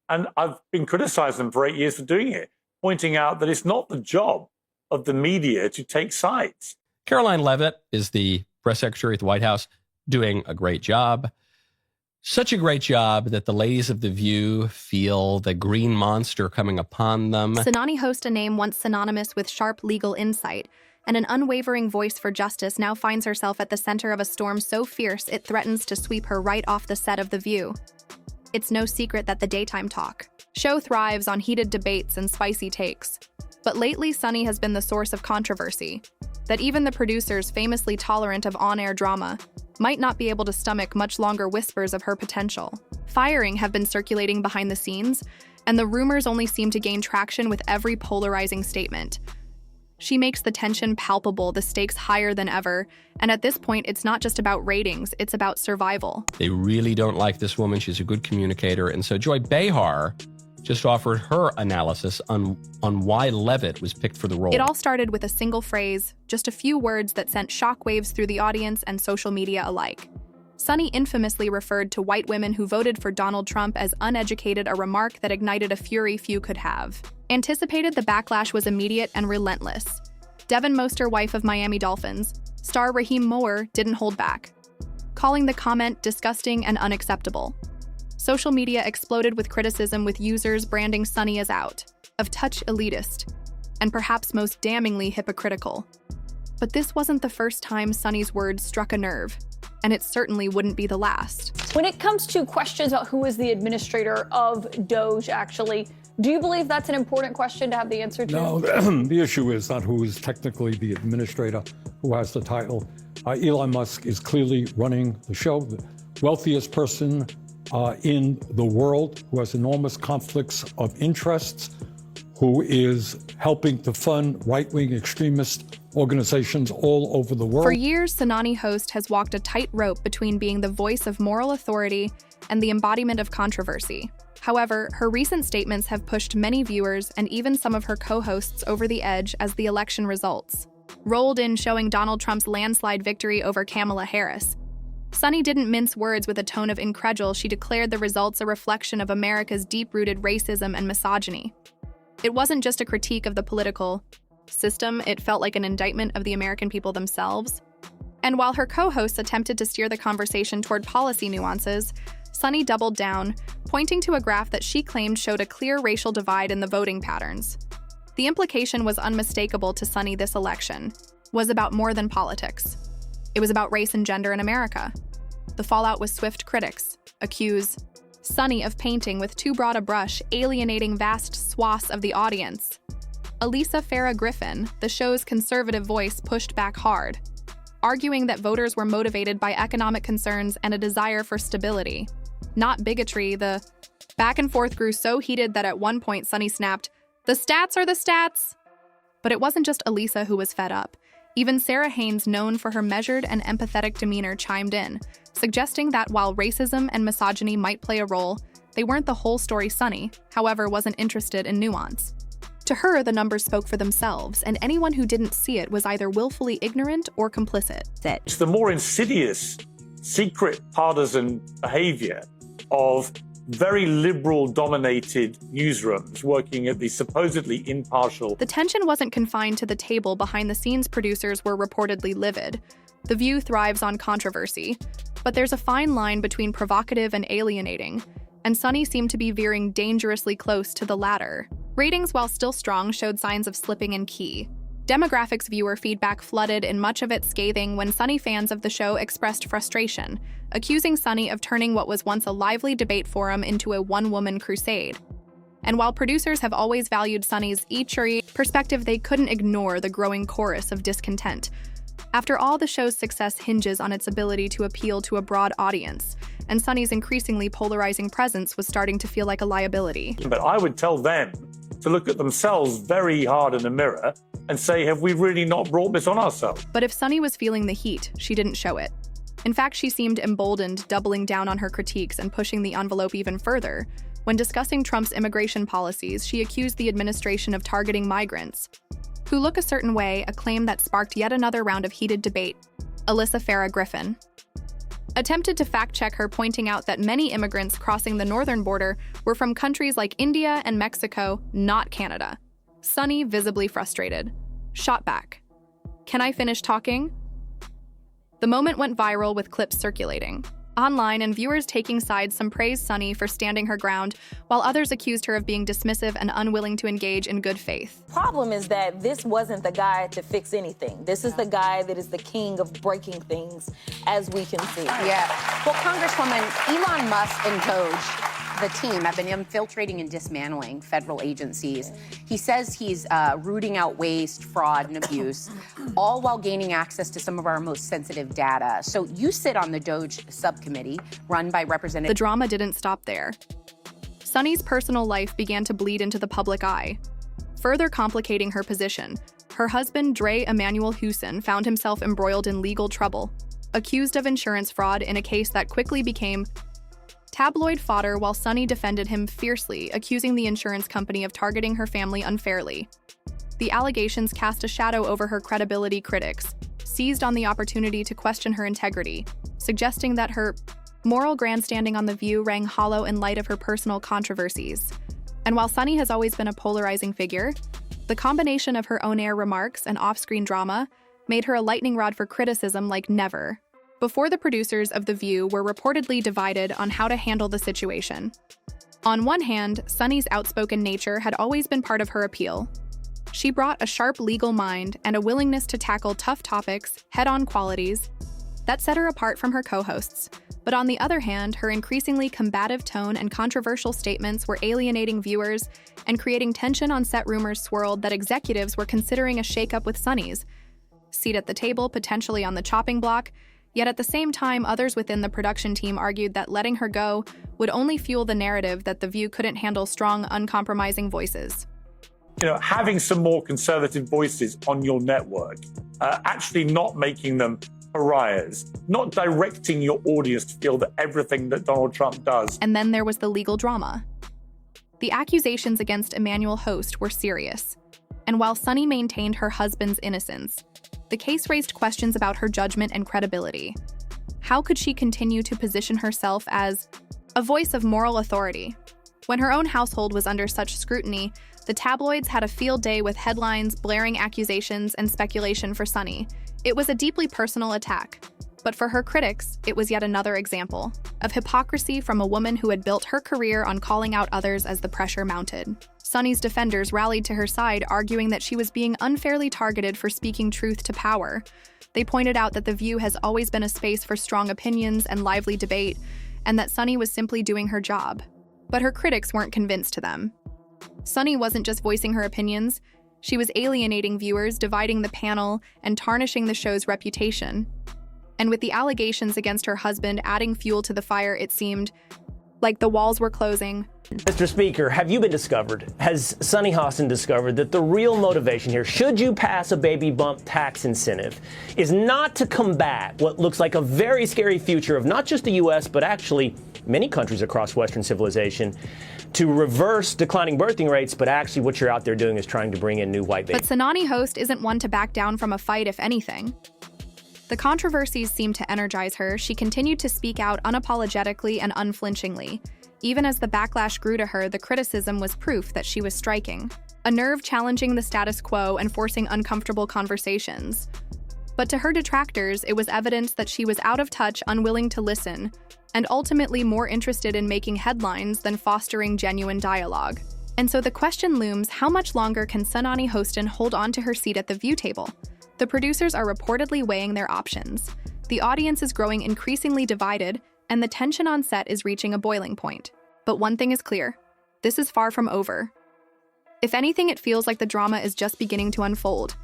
And I've been criticizing them for 8 years for doing it, pointing out that it's not the job of the media to take sides. Caroline Leavitt is the press secretary at the White House, doing a great job. Such a great job that the ladies of The View feel the green monster coming upon them. Sunny Hostin, a name once synonymous with sharp legal insight and an unwavering voice for justice, now finds herself at the center of a storm so fierce it threatens to sweep her right off the set of The View. It's no secret that the daytime talk show thrives on heated debates and spicy takes. But lately, Sunny has been the source of controversy that even the producers, famously tolerant of on-air drama, might not be able to stomach much longer whispers of her potential. Firing have been circulating behind the scenes, and the rumors only seem to gain traction with every polarizing statement. She makes the tension palpable, the stakes higher than ever, and at this point, it's not just about ratings, it's about survival. They really don't like this woman. She's a good communicator, and so Joy Behar just offered her analysis on why Leavitt was picked for the role. It all started with a single phrase, just a few words that sent shockwaves through the audience and social media alike. Sunny infamously referred to white women who voted for Donald Trump as uneducated, a remark that ignited a fury few could have. Anticipated, the backlash was immediate and relentless. Devin Moster, wife of Miami Dolphins, star Raheem Moore, didn't hold back, calling the comment disgusting and unacceptable. Social media exploded with criticism, with users branding Sunny as out of touch, elitist, and perhaps most damningly hypocritical. But this wasn't the first time Sunny's words struck a nerve, and it certainly wouldn't be the last. When it comes to questions about who is the administrator of Doge, actually, do you believe that's an important question to have the answer to? No, the issue is not who is technically the administrator, who has the title. Elon Musk is clearly running the show, the wealthiest person in the world, who has enormous conflicts of interests, who is helping to fund right-wing extremist organizations all over the world. For years, Sunny Host has walked a tightrope between being the voice of moral authority and the embodiment of controversy. However, her recent statements have pushed many viewers and even some of her co-hosts over the edge as the election results rolled in, showing Donald Trump's landslide victory over Kamala Harris. Sunny didn't mince words. With a tone of incredulity, she declared the results a reflection of America's deep-rooted racism and misogyny. It wasn't just a critique of the political system, it felt like an indictment of the American people themselves. And while her co-hosts attempted to steer the conversation toward policy nuances, Sunny doubled down, pointing to a graph that she claimed showed a clear racial divide in the voting patterns. The implication was unmistakable to Sunny: this election was about more than politics. It was about race and gender in America. The fallout was swift. Critics accuse Sunny of painting with too broad a brush, alienating vast swaths of the audience. Elisa Farrah Griffin, the show's conservative voice, pushed back hard, arguing that voters were motivated by economic concerns and a desire for stability, not bigotry. The back and forth grew so heated that at one point Sunny snapped, "The stats are the stats!" But it wasn't just Elisa who was fed up. Even Sarah Haynes, known for her measured and empathetic demeanor, chimed in, suggesting that while racism and misogyny might play a role, they weren't the whole story. Sunny, however, wasn't interested in nuance. To her, the numbers spoke for themselves, and anyone who didn't see it was either willfully ignorant or complicit. It's the more insidious, secret partisan behavior of very liberal-dominated newsrooms working at the supposedly impartial. The tension wasn't confined to the table. Behind the scenes, producers were reportedly livid. The View thrives on controversy, but there's a fine line between provocative and alienating, and Sunny seemed to be veering dangerously close to the latter. Ratings, while still strong, showed signs of slipping in key. Demographics viewer feedback flooded in, much of it scathing, when Sunny fans of the show expressed frustration, accusing Sunny of turning what was once a lively debate forum into a one-woman crusade. And while producers have always valued Sunny's eachery perspective, they couldn't ignore the growing chorus of discontent. After all, the show's success hinges on its ability to appeal to a broad audience, and Sunny's increasingly polarizing presence was starting to feel like a liability. But I would tell them to look at themselves very hard in the mirror and say, have we really not brought this on ourselves? But if Sunny was feeling the heat, she didn't show it. In fact, she seemed emboldened, doubling down on her critiques and pushing the envelope even further. When discussing Trump's immigration policies, she accused the administration of targeting migrants who look a certain way, a claim that sparked yet another round of heated debate. Elisa Farrah Griffin, attempted to fact-check her, pointing out that many immigrants crossing the northern border were from countries like India and Mexico, not Canada. Sunny, visibly frustrated, shot back, "Can I finish talking?" The moment went viral with clips circulating online and viewers taking sides. Some praised Sunny for standing her ground, while others accused her of being dismissive and unwilling to engage in good faith. Problem is that this wasn't the guy to fix anything. This is the guy that is the king of breaking things, as we can see. Yeah. Well, Congresswoman, Elon Musk and Doge, the team, have been infiltrating and dismantling federal agencies. He says he's rooting out waste, fraud, and abuse, all while gaining access to some of our most sensitive data. So you sit on the Doge subcommittee run by Representative... The drama didn't stop there. Sunny's personal life began to bleed into the public eye, further complicating her position. Her husband, Emmanuel Hostin, found himself embroiled in legal trouble, accused of insurance fraud in a case that quickly became tabloid fodder, while Sunny defended him fiercely, accusing the insurance company of targeting her family unfairly. The allegations cast a shadow over her credibility. Critics seized on the opportunity to question her integrity, suggesting that her moral grandstanding on The View rang hollow in light of her personal controversies. And while Sunny has always been a polarizing figure, the combination of her on-air remarks and off-screen drama made her a lightning rod for criticism like never before. The producers of The View were reportedly divided on how to handle the situation. On one hand, Sunny's outspoken nature had always been part of her appeal. She brought a sharp legal mind and a willingness to tackle tough topics, head-on qualities that set her apart from her co-hosts. But on the other hand, her increasingly combative tone and controversial statements were alienating viewers and creating tension on set. Rumors swirled that executives were considering a shakeup with Sunny's seat at the table, potentially on the chopping block. Yet at the same time, others within the production team argued that letting her go would only fuel the narrative that The View couldn't handle strong, uncompromising voices. Having some more conservative voices on your network, actually not making them pariahs, not directing your audience to feel that everything that Donald Trump does. And then there was the legal drama. The accusations against Emmanuel Host were serious, and while Sunny maintained her husband's innocence, the case raised questions about her judgment and credibility. How could she continue to position herself as a voice of moral authority when her own household was under such scrutiny? The tabloids had a field day with headlines, blaring accusations, and speculation for Sunny. It was a deeply personal attack, but for her critics, it was yet another example of hypocrisy from a woman who had built her career on calling out others as the pressure mounted. Sunny's defenders rallied to her side, arguing that she was being unfairly targeted for speaking truth to power. They pointed out that The View has always been a space for strong opinions and lively debate, and that Sunny was simply doing her job. But her critics weren't convinced to them. Sunny wasn't just voicing her opinions, she was alienating viewers, dividing the panel, and tarnishing the show's reputation. And with the allegations against her husband adding fuel to the fire, it seemed like the walls were closing. Mr. Speaker, have you been discovered? Has Sunny Hostin discovered that the real motivation here, should you pass a baby bump tax incentive, is not to combat what looks like a very scary future of not just the U.S., but actually many countries across Western civilization, to reverse declining birthing rates, but actually what you're out there doing is trying to bring in new white babies. But Sunny Host isn't one to back down from a fight, if anything. The controversies seemed to energize her. She continued to speak out unapologetically and unflinchingly. Even as the backlash grew to her, the criticism was proof that she was striking a nerve, challenging the status quo and forcing uncomfortable conversations. But to her detractors, it was evidence that she was out of touch, unwilling to listen, and ultimately more interested in making headlines than fostering genuine dialogue. And so the question looms, how much longer can Sunny Hostin hold on to her seat at the View table? The producers are reportedly weighing their options. The audience is growing increasingly divided, and the tension on set is reaching a boiling point. But one thing is clear, this is far from over. If anything, it feels like the drama is just beginning to unfold.